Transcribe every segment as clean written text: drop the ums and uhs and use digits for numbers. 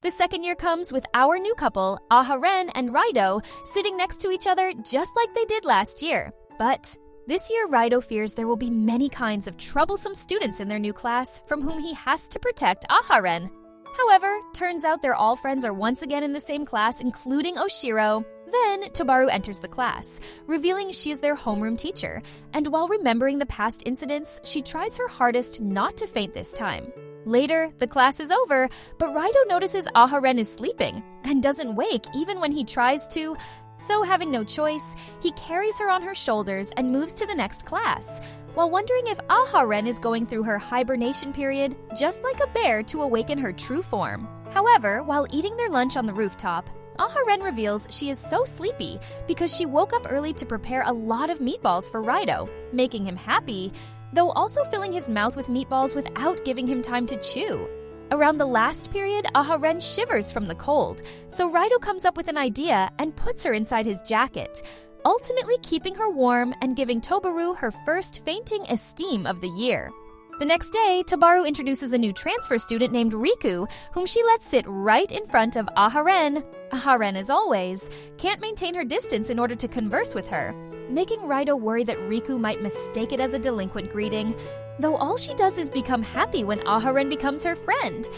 The second year comes with our new couple, Aharen and Raido, sitting next to each other just like they did last year. But this year, Raido fears there will be many kinds of troublesome students in their new class from whom he has to protect Aharen. However, turns out their all friends are once again in the same class, including Oshiro. Then, Tobaru enters the class, revealing she is their homeroom teacher, and while remembering the past incidents, she tries her hardest not to faint this time. Later, the class is over, but Raido notices Aharen is sleeping and doesn't wake even when he tries to. So, having no choice, he carries her on her shoulders and moves to the next class, while wondering if Aharen is going through her hibernation period, just like a bear to awaken her true form. However, while eating their lunch on the rooftop, Aharen reveals she is so sleepy because she woke up early to prepare a lot of meatballs for Raido, making him happy, though also filling his mouth with meatballs without giving him time to chew. Around the last period, Aharen shivers from the cold, so Raido comes up with an idea and puts her inside his jacket, ultimately keeping her warm and giving Tobaru her first fainting esteem of the year. The next day, Tobaru introduces a new transfer student named Riku, whom she lets sit right in front of Aharen. Aharen, as always, can't maintain her distance in order to converse with her, making Raido worry that Riku might mistake it as a delinquent greeting, though all she does is become happy when Aharen becomes her friend.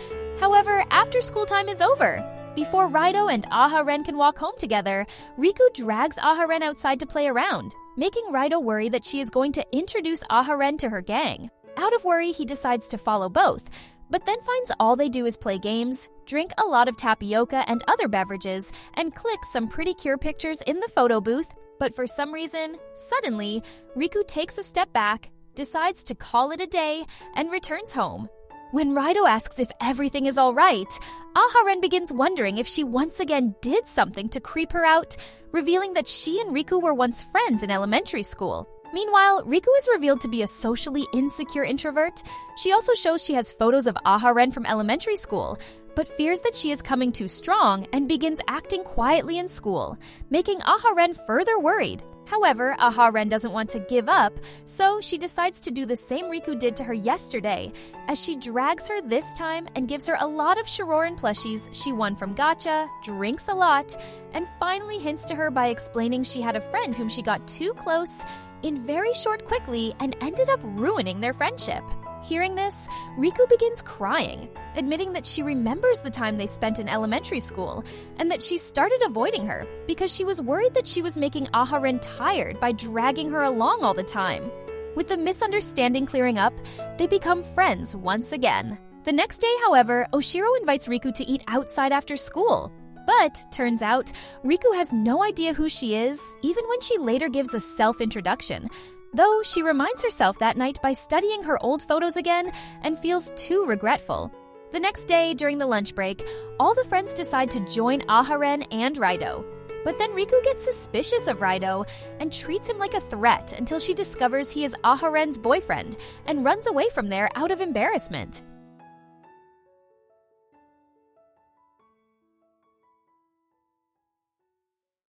However, after school time is over, before Raido and Aharen can walk home together, Riku drags Aharen outside to play around, making Raido worry that she is going to introduce Aharen to her gang. Out of worry, he decides to follow both, but then finds all they do is play games, drink a lot of tapioca and other beverages, and click some pretty cure pictures in the photo booth. But for some reason, suddenly, Riku takes a step back, decides to call it a day, and returns home. When Raido asks if everything is all right, Aharen begins wondering if she once again did something to creep her out, revealing that she and Riku were once friends in elementary school. Meanwhile, Riku is revealed to be a socially insecure introvert. She also shows she has photos of Aharen from elementary school, but fears that she is coming too strong and begins acting quietly in school, making Aharen further worried. However, Aharen doesn't want to give up, so she decides to do the same Riku did to her yesterday, as she drags her this time and gives her a lot of Shiroran plushies she won from gacha, drinks a lot, and finally hints to her by explaining she had a friend whom she got too close in very short quickly and ended up ruining their friendship. Hearing this, Riku begins crying, admitting that she remembers the time they spent in elementary school and that she started avoiding her because she was worried that she was making Aharen tired by dragging her along all the time. With the misunderstanding clearing up, they become friends once again. The next day, however, Oshiro invites Riku to eat outside after school. But, turns out, Riku has no idea who she is, even when she later gives a self-introduction, though she reminds herself that night by studying her old photos again and feels too regretful. The next day, during the lunch break, all the friends decide to join Aharen and Raido. But then Riku gets suspicious of Raido and treats him like a threat until she discovers he is Aharen's boyfriend and runs away from there out of embarrassment.